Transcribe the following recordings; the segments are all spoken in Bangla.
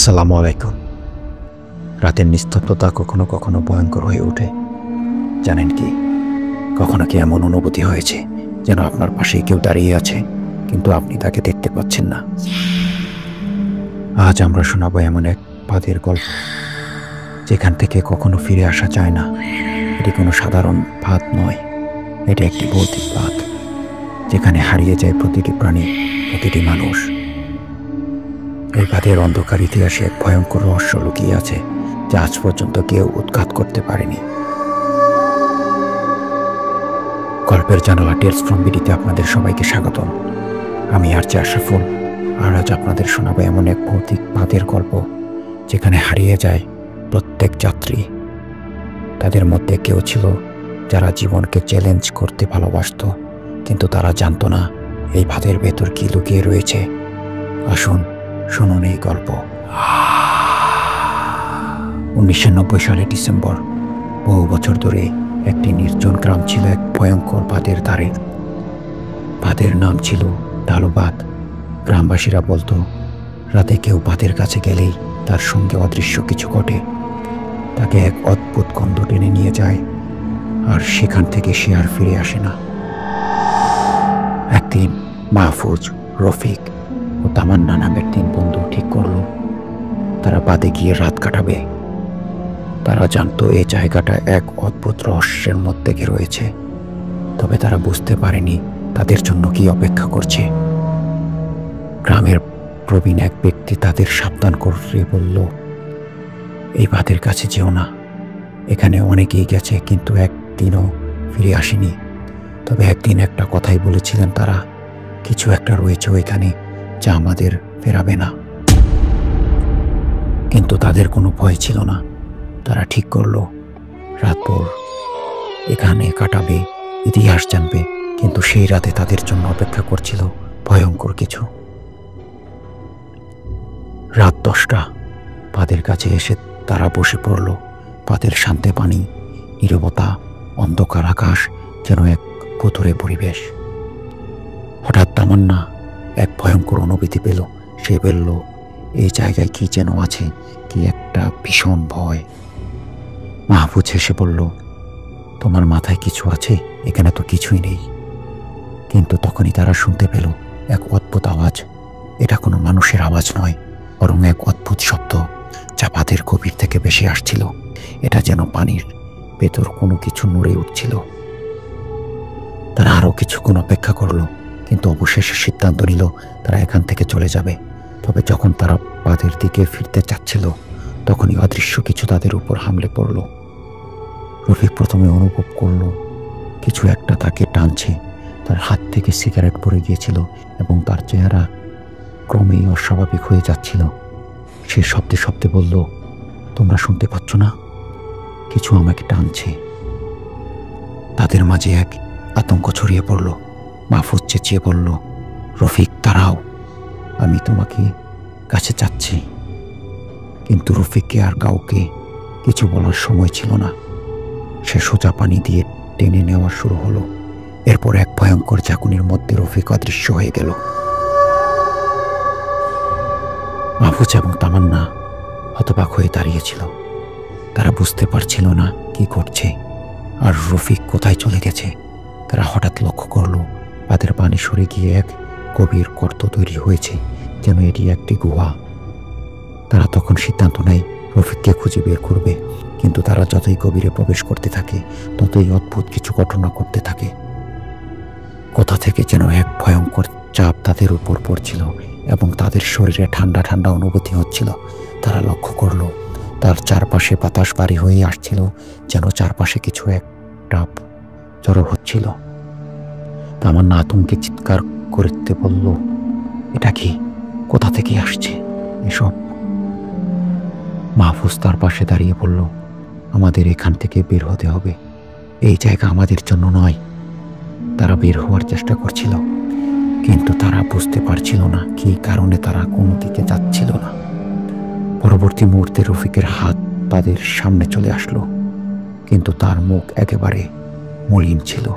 আসসালামু আলাইকুম। রাতের নিস্তব্ধতা কখনো কখনো ভয়ঙ্কর হয়ে ওঠে। জানেন কি, কখনো কি এমন অনুভূতি হয়েছে যেন আপনার পাশেই কেউ দাঁড়িয়ে আছে, কিন্তু আপনি তাকে দেখতে পাচ্ছেন না? আজ আমরা শোনাবো এমন এক ফাঁদের গল্প যেখান থেকে কখনো ফিরে আসা যায় না। এটি কোনো সাধারণ ফাঁদ নয়, এটি একটি ভৌতিক ফাঁদ যেখানে হারিয়ে যায় প্রতিটি প্রাণী, প্রতিটি মানুষ। এই ফাঁদের অন্ধকার ইতিহাসে এক ভয়ঙ্কর রহস্য লুকিয়ে আছে যা আজ পর্যন্ত কেউ উদ্ঘাট করতে পারেনি। গল্পের জানালা টেলস ফ্রম বিডিতে আপনাদের সবাইকে স্বাগতম। আমি আরজে আশরাফুল, আর আজ আপনাদের শোনাবো এমন এক ভৌতিক ফাঁদের গল্প যেখানে হারিয়ে যায় প্রত্যেক যাত্রী। তাদের মধ্যে কেউ ছিল যারা জীবনকে চ্যালেঞ্জ করতে ভালোবাসত, কিন্তু তারা জানতো না এই ফাঁদের ভেতর কি লুকিয়ে রয়েছে। আসুন শুনুন এই গল্প। 1990 সালে ডিসেম্বর, বহু বছর ধরে একটি নির্জন গ্রাম ছিল এক ভয়ঙ্কর বাঁধের ধারে। বাঁধের নাম ছিল ঢালু বাঁধ। গ্রামবাসীরা বলতো রাতে কেউ বাঁধের কাছে গেলেই তার সঙ্গে অদৃশ্য কিছু ঘটে। তাকে এক অদ্ভুত গন্ধ টেনে নিয়ে যায়, আর সেখান থেকে সে আর ফিরে আসে না। একদিন মাহফুজ, রফিক ও তামান্না নামের 3 বন্ধু ঠিক করলো তারা বাদে গিয়ে রাত কাটাবে। তারা জানতো এই জায়গাটা এক অদ্ভুত রহস্যের মধ্যে রয়েছে, তবে তারা বুঝতে পারেনি তাদের জন্য কি অপেক্ষা করছে। গ্রামের প্রবীণ এক ব্যক্তি তাদের সাবধান করে বলল, এই বাঁধের কাছে যেও না, এখানে অনেকেই গেছে কিন্তু একদিনও ফিরে আসেনি। তবে একদিন একটা কথাই বলেছিলেন তারা, কিছু একটা রয়েছে ওইখানে যা আমাদের ফেরাবে না। কিন্তু তাদের কোনো ভয় ছিল না। তারা ঠিক করলো রাতভর এখানে কাটাবে, ইতিহাস জানবে। কিন্তু সেই রাতে তাদের জন্য অপেক্ষা করছিল ভয়ঙ্কর কিছু। রাত 10টা, বাঁধের কাছে এসে তারা বসে পড়ল। বাঁধের শান্তে পানি, নীরবতা, অন্ধকার আকাশ, যেন এক ভুতুড়ে পরিবেশ। হঠাৎ তামান্না এক ভয়ঙ্কর অনুভূতি পেল। সে বলল, এই জায়গায় কি যেন আছে, কি একটা ভীষণ ভয়। মাহফুজ হেসে বলল, তোমার মাথায় কিছু আছে? এখানে তো কিছুই নেই। কিন্তু তখনই তারা শুনতে পেল এক অদ্ভুত আওয়াজ। এটা কোনো মানুষের আওয়াজ নয়, বরং এক অদ্ভুত শব্দ যা বাঁধের গভীর থেকে ভেসে আসছিল। এটা যেন পানির ভেতর কোনো কিছু নড়ে উঠছিল। তারা আরও কিছুক্ষণ অপেক্ষা করলো, কিন্তু অবশেষে সিদ্ধান্ত নিল তারা এখান থেকে চলে যাবে। তবে যখন তারা বাঁধের দিকে ফিরতে চাচ্ছিল, তখনই অদৃশ্য কিছু তাদের উপর হামলে পড়ল। রফিক প্রথমে অনুভব করলো কিছু একটা তাকে টানছে। তার হাত থেকে সিগারেট পড়ে গিয়েছিল এবং তার চেহারা ক্রমেই অস্বাভাবিক হয়ে যাচ্ছিল। সে শব্দে শব্দে বলল, তোমরা শুনতে পাচ্ছ না? কিছু আমাকে টানছে। তাদের মাঝে এক আতঙ্ক ছড়িয়ে পড়ল। মাহফুজ চেঁচিয়ে বলল, রফিক দাঁড়াও, আমি তোমাকে কাছে চাচ্ছি। কিন্তু রফিককে আর কাউকে কিছু বলার সময় ছিল না। সে সোজা পানি দিয়ে টেনে নেওয়া শুরু হলো। এরপর এক ভয়ঙ্কর ঝাঁকুনির মধ্যে রফিক অদৃশ্য হয়ে গেল। মাহফুজ এবং তামান্না হতবাক হয়ে দাঁড়িয়েছিল। তারা বুঝতে পারছিল না কি ঘটছে আর রফিক কোথায় চলে গেছে। তারা হঠাৎ লক্ষ্য করলো বাঁধের পানি সরে গিয়ে এক গভীর গর্ত তৈরি হয়েছে, যেন এটি একটি গুহা। তারা তখন সিদ্ধান্ত নেয় রফিককে খুঁজে বের করবে। কিন্তু তারা যতই গভীরে প্রবেশ করতে থাকে, ততই অদ্ভুত কিছু ঘটনা ঘটতে থাকে। কোথা থেকে যেন এক ভয়ঙ্কর চাপ তাদের উপর পড়ছিল এবং তাদের শরীরে ঠান্ডা ঠান্ডা অনুভূতি হচ্ছিল। তারা লক্ষ্য করলো তার চারপাশে বাতাস ভারী হয়ে আসছিল, যেন চারপাশে কিছু একটা জড়ো হচ্ছিল। তামান্না আতঙ্কে চিৎকার করতে বলল, এটা কি? কোথা থেকে আসছে এসব? মাহফুজ তার পাশে দাঁড়িয়ে বলল, আমাদের এখান থেকে বের হতে হবে, এই জায়গা আমাদের জন্য নয়। তারা বের হওয়ার চেষ্টা করছিল, কিন্তু তারা বুঝতে পারছিল না কি কারণে তারা কোনো দিকে যাচ্ছিল না। পরবর্তী মুহূর্তে রফিকের হাত তাদের সামনে চলে আসলো, কিন্তু তার মুখ একেবারে মলিন ছিল।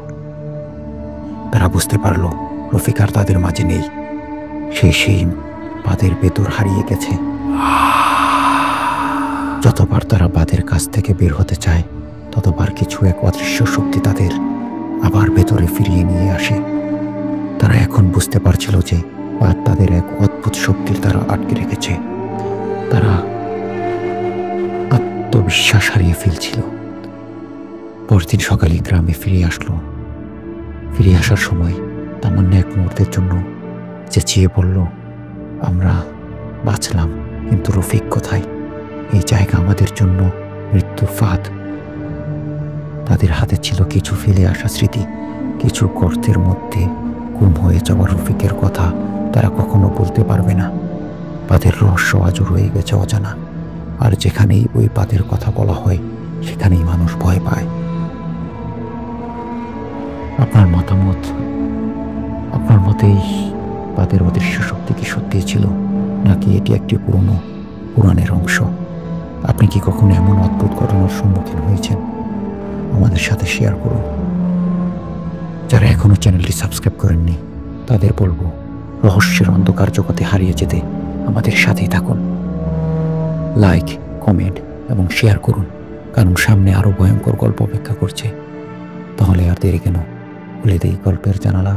তারা বুঝতে পারল রফিক আর তাদের মাঝে নেই। সে সেই বাঁধের ভেতর হারিয়ে গেছে। যতবার তারা বাঁধের কাছ থেকে বের হতে চায়, ততবার কিছু এক অদৃশ্য শক্তি তাদের আবার ভেতরে ফিরিয়ে নিয়ে আসে। তারা এখন বুঝতে পারছিল যে বাঁধ তাদের এক অদ্ভুত শক্তির দ্বারা আটকে রেখেছে। তারা আত্মবিশ্বাস হারিয়ে ফেলছিল। পরদিন সকালে গ্রামে ফিরে আসলো। ফিরে আসার সময় তামান্না এক মুহূর্তের জন্য চেঁচিয়ে বলল, আমরা বাঁচলাম, কিন্তু রফিক কোথায়? এই জায়গা আমাদের জন্য মৃত্যুর ফাঁদ। তাদের হাতে ছিল কিছু ফেলে আসা স্মৃতি, কিছু গর্তের মধ্যে গুম হয়ে যাওয়া রফিকের কথা তারা কখনো বলতে পারবে না। বাঁধের রহস্য আজও রয়ে গেছে অজানা। আর যেখানেই ওই বাঁধের কথা বলা হয়, সেখানেই মানুষ ভয় পায়। আপনার মতামত, আপনার মতেই বাঁধের অদৃশ্য শক্তি কি সত্যি ছিল, নাকি এটি একটি পুরনো পুরাণের অংশ? আপনি কি কখনো এমন অদ্ভুত ঘটনার সম্মুখীন হয়েছেন? আমাদের সাথে শেয়ার করুন। যারা এখনো চ্যানেলটি সাবস্ক্রাইব করেননি, তাদের বলবো, রহস্যের অন্ধকার জগতে হারিয়ে যেতে আমাদের সাথেই থাকুন। লাইক, কমেন্ট এবং শেয়ার করুন, কারণ সামনে আরো ভয়ঙ্কর গল্প অপেক্ষা করছে। তাহলে আর দেরি কেন, খুলে দেই গল্পের জানালা।